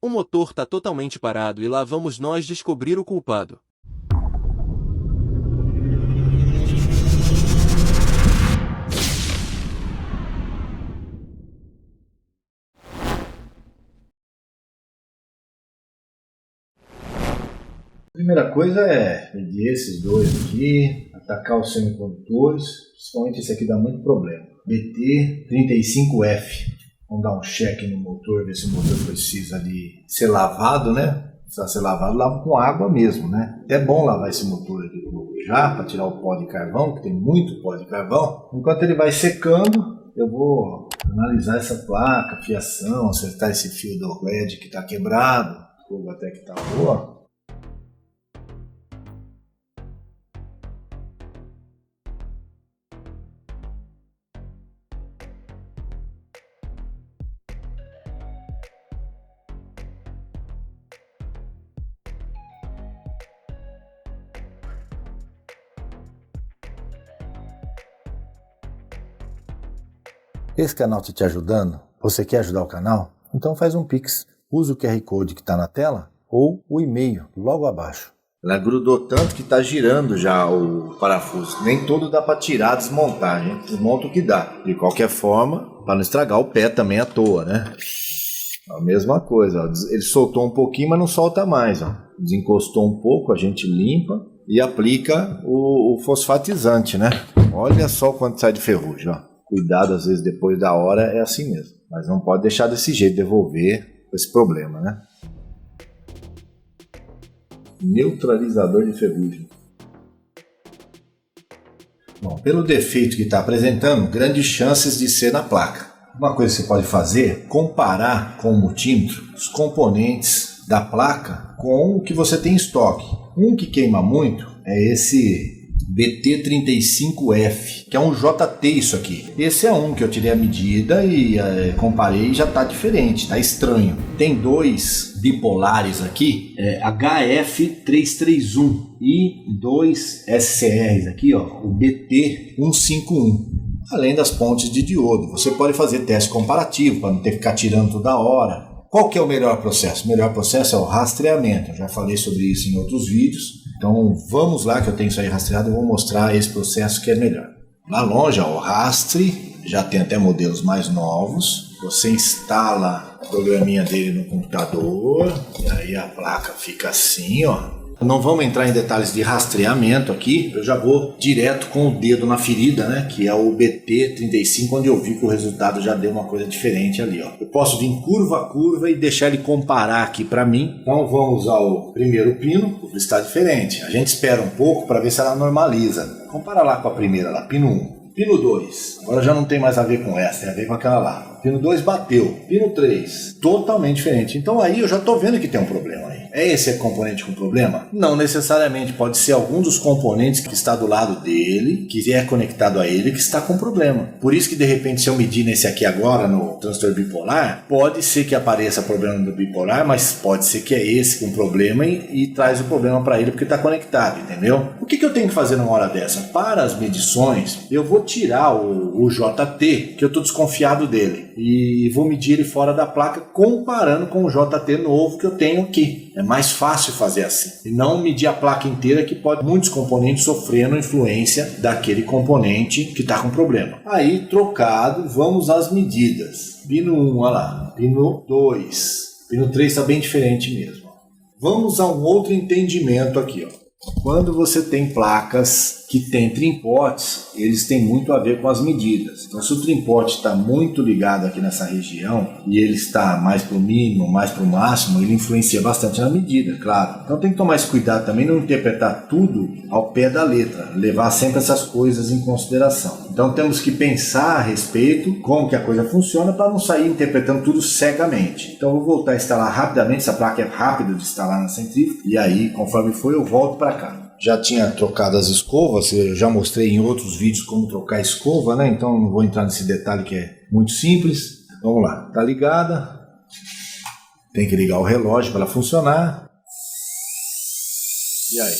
O motor tá totalmente parado e lá vamos nós descobrir o culpado. A primeira coisa é medir esses dois aqui, atacar os semicondutores, principalmente esse aqui dá muito problema. BT35F. Vamos dar um check no motor, ver se o motor precisa de ser lavado, né? Precisa ser lavado, lava com água mesmo, né? É bom lavar esse motor aqui já para tirar o pó de carvão, que tem muito pó de carvão. Enquanto ele vai secando, eu vou analisar essa placa, fiação, acertar esse fio do LED que está quebrado, a curva até que está boa. Esse canal está te ajudando? Você quer ajudar o canal? Então faz um Pix. Usa o QR Code que está na tela ou o e-mail logo abaixo. Ela grudou tanto que está girando já o parafuso. Nem todo dá para tirar, desmontar, gente. Desmonta o que dá. De qualquer forma, para não estragar o pé também à toa, né? A mesma coisa. Ó. Ele soltou um pouquinho, mas não solta mais. Ó. Desencostou um pouco, a gente limpa e aplica o fosfatizante, né? Olha só o quanto sai de ferrugem, ó. Cuidado, às vezes, depois da hora é assim mesmo. Mas não pode deixar desse jeito, devolver esse problema, né? Neutralizador de ferrugem. Bom, pelo defeito que está apresentando, grandes chances de ser na placa. Uma coisa que você pode fazer, comparar com o multímetro os componentes da placa com o que você tem em estoque. Um que queima muito é esse BT35F, que é um JT isso aqui. Esse é um que eu tirei a medida e comparei e já está diferente, está estranho. Tem dois bipolares aqui, HF331 e dois SCRs aqui, ó, o BT151. Além das pontes de diodo. Você pode fazer teste comparativo para não ter que ficar tirando toda hora. Qual que é o melhor processo? O melhor processo é o rastreamento. Eu já falei sobre isso em outros vídeos. Então vamos lá que eu tenho isso aí rastreado e vou mostrar esse processo que é melhor. Lá longe, ó, o rastre, já tem até modelos mais novos. Você instala o programinha dele no computador e aí a placa fica assim, ó. Não vamos entrar em detalhes de rastreamento aqui, eu já vou direto com o dedo na ferida, né? Que é o BT35, onde eu vi que o resultado já deu uma coisa diferente ali, ó. Eu posso vir curva a curva e deixar ele comparar aqui para mim. Então vamos usar o primeiro pino, está diferente. A gente espera um pouco para ver se ela normaliza. Compara lá com a primeira, lá, pino 1. Pino 2, agora já não tem mais a ver com essa, tem a ver com aquela lá. Pino 2 bateu. Pino 3, totalmente diferente. Então aí eu já estou vendo que tem um problema aí. É esse componente com problema? Não necessariamente, pode ser algum dos componentes que está do lado dele, que é conectado a ele, que está com problema. Por isso que de repente se eu medir nesse aqui agora, no transistor bipolar, pode ser que apareça problema no bipolar, mas pode ser que é esse com problema e traz o problema para ele porque está conectado, entendeu? O que eu tenho que fazer numa hora dessa? Para as medições, eu vou tirar o JT, que eu estou desconfiado dele, e vou medir ele fora da placa comparando com o JT novo que eu tenho aqui. É mais fácil fazer assim. E não medir a placa inteira, que pode muitos componentes sofrendo influência daquele componente que está com problema. Aí, trocado, vamos às medidas. Pino 1, olha lá. Pino 2. Pino 3 está bem diferente mesmo. Vamos a um outro entendimento aqui, ó. Quando você tem placas que tem trim-pots, eles têm muito a ver com as medidas. Então, se o trim-pot está muito ligado aqui nessa região e ele está mais para o mínimo, mais para o máximo, ele influencia bastante na medida, claro. Então, tem que tomar esse cuidado também, não interpretar tudo ao pé da letra, levar sempre essas coisas em consideração. Então, temos que pensar a respeito como que a coisa funciona para não sair interpretando tudo cegamente. Então, eu vou voltar a instalar rapidamente, essa placa é rápida de instalar na centrífuga, e aí, conforme for, eu volto para cá. Já tinha trocado as escovas, eu já mostrei em outros vídeos como trocar a escova, né? Então não vou entrar nesse detalhe que é muito simples. Vamos lá, tá ligada. Tem que ligar o relógio para ela funcionar. E aí?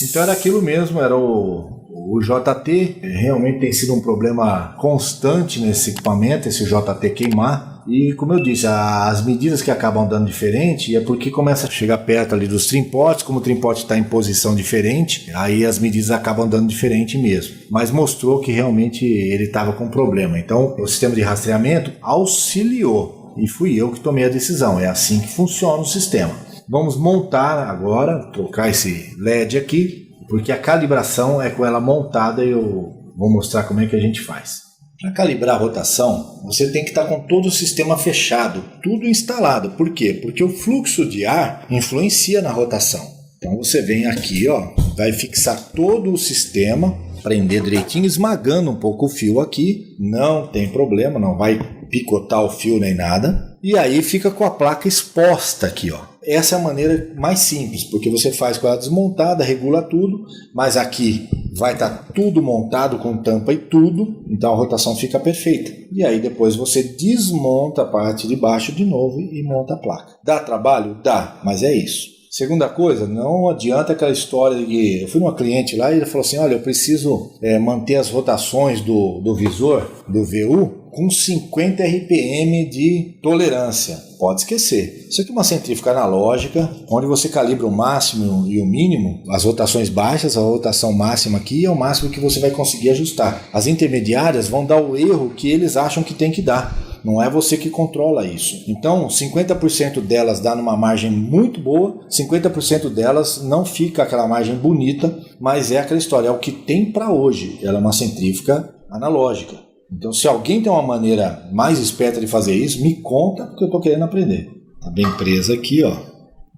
Então era aquilo mesmo, era o JT. Realmente tem sido um problema constante nesse equipamento, esse JT queimar. E como eu disse, as medidas que acabam dando diferente é porque começa a chegar perto ali dos trimpotes, como o trimpote está em posição diferente, aí as medidas acabam dando diferente mesmo. Mas mostrou que realmente ele estava com problema. Então o sistema de rastreamento auxiliou e fui eu que tomei a decisão. É assim que funciona o sistema. Vamos montar agora, trocar esse LED aqui, porque a calibração é com ela montada e eu vou mostrar como é que a gente faz. Para calibrar a rotação, você tem que estar com todo o sistema fechado, tudo instalado. Por quê? Porque o fluxo de ar influencia na rotação. Então você vem aqui, ó, vai fixar todo o sistema, prender direitinho, esmagando um pouco o fio aqui. Não tem problema, não vai picotar o fio nem nada. E aí fica com a placa exposta aqui, ó. Essa é a maneira mais simples, porque você faz com ela desmontada, regula tudo, mas aqui vai estar tudo montado com tampa e tudo, então a rotação fica perfeita. E aí depois você desmonta a parte de baixo de novo e monta a placa. Dá trabalho? Dá, mas é isso. Segunda coisa, não adianta aquela história de que eu fui numa cliente lá e ele falou assim, olha, eu preciso manter as rotações do visor, do VU, com 50 RPM de tolerância. Pode esquecer. Isso aqui é uma centrífuga analógica, onde você calibra o máximo e o mínimo, as rotações baixas, a rotação máxima aqui é o máximo que você vai conseguir ajustar. As intermediárias vão dar o erro que eles acham que tem que dar. Não é você que controla isso. Então, 50% delas dá numa margem muito boa, 50% delas não fica aquela margem bonita, mas é aquela história, é o que tem para hoje. Ela é uma centrífuga analógica. Então, se alguém tem uma maneira mais esperta de fazer isso, me conta, porque eu estou querendo aprender. Está bem presa aqui, ó.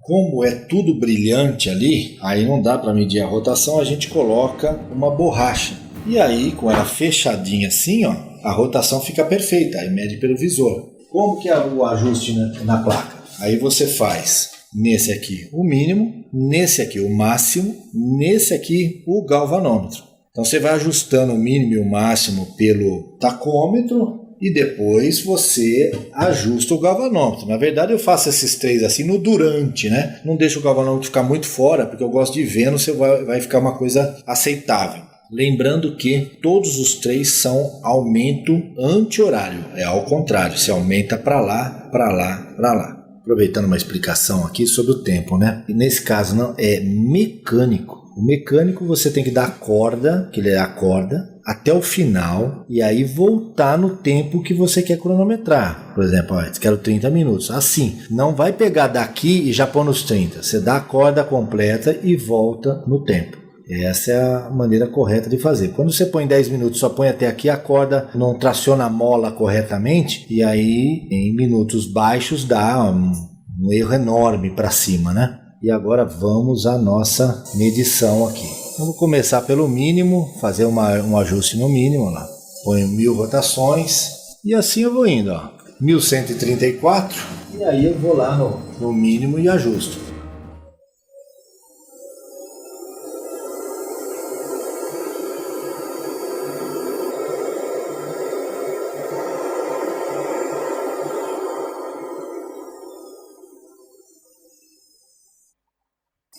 Como é tudo brilhante ali, aí não dá para medir a rotação, a gente coloca uma borracha. E aí, com ela fechadinha assim, ó, a rotação fica perfeita, aí mede pelo visor. Como que é o ajuste na placa? Aí você faz nesse aqui o mínimo, nesse aqui o máximo, nesse aqui o galvanômetro. Então você vai ajustando o mínimo e o máximo pelo tacômetro e depois você ajusta o galvanômetro. Na verdade eu faço esses três assim no durante, né? Não deixo o galvanômetro ficar muito fora, porque eu gosto de ver, você vai ficar uma coisa aceitável. Lembrando que todos os três são aumento anti-horário, é ao contrário, você aumenta para lá, para lá, para lá. Aproveitando uma explicação aqui sobre o tempo, né? E nesse caso não é mecânico. O mecânico você tem que dar a corda, que ele é a corda, até o final e aí voltar no tempo que você quer cronometrar. Por exemplo, eu quero 30 minutos. Assim, não vai pegar daqui e já pôr nos 30. Você dá a corda completa e volta no tempo. Essa é a maneira correta de fazer. Quando você põe 10 minutos, só põe até aqui, a corda não traciona a mola corretamente e aí em minutos baixos dá um erro enorme para cima, né? E agora vamos à nossa medição aqui. Eu vou começar pelo mínimo, fazer um ajuste no mínimo lá. Ponho 1000 rotações e assim eu vou indo, ó. 1134 e aí eu vou lá no mínimo e ajusto.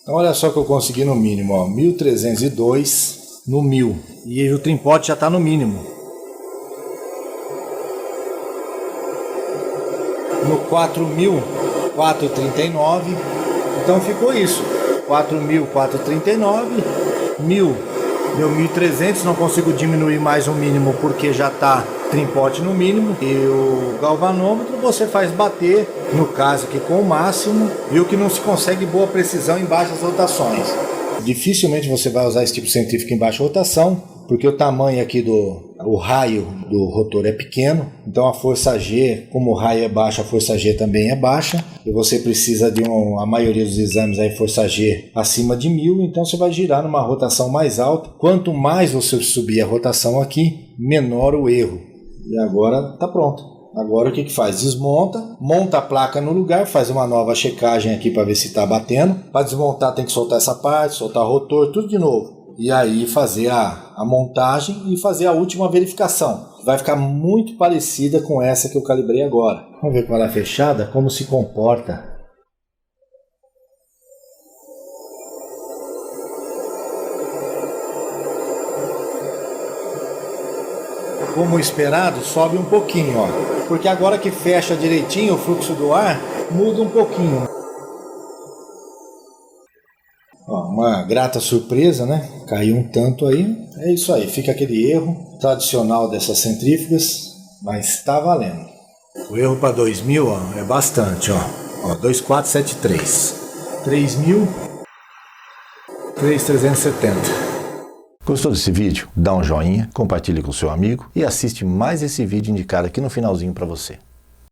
Então olha só que eu consegui no mínimo, ó, 1302 no 1000 e o trimpote já está no mínimo. No 4000, 439, então ficou isso, 4000, 439, 1000, deu 1300, não consigo diminuir mais o mínimo porque já está trimpote no mínimo e o galvanômetro você faz bater, no caso aqui com o máximo, viu que não se consegue boa precisão em baixas rotações. Dificilmente você vai usar esse tipo de centrífuga em baixa rotação, porque o tamanho aqui o raio do rotor é pequeno, então a força G, como o raio é baixo, a força G também é baixa, e você precisa de a maioria dos exames aí força G acima de 1000, então você vai girar numa rotação mais alta. Quanto mais você subir a rotação aqui, menor o erro. E agora está pronto. Agora o que faz? Desmonta, monta a placa no lugar, faz uma nova checagem aqui para ver se está batendo. Para desmontar tem que soltar essa parte, soltar o rotor, tudo de novo. E aí fazer a montagem e fazer a última verificação. Vai ficar muito parecida com essa que eu calibrei agora. Vamos ver com ela fechada como se comporta. como esperado, sobe um pouquinho, ó. Porque agora que fecha direitinho o fluxo do ar, muda um pouquinho. Ó, uma grata surpresa, né? Caiu um tanto aí. É isso aí, fica aquele erro tradicional dessas centrífugas, mas tá valendo. O erro para 2000, ó, é bastante, ó. Ó, 2473. 3000, 3370. Gostou desse vídeo? Dá um joinha, compartilhe com seu amigo e assiste mais esse vídeo indicado aqui no finalzinho para você.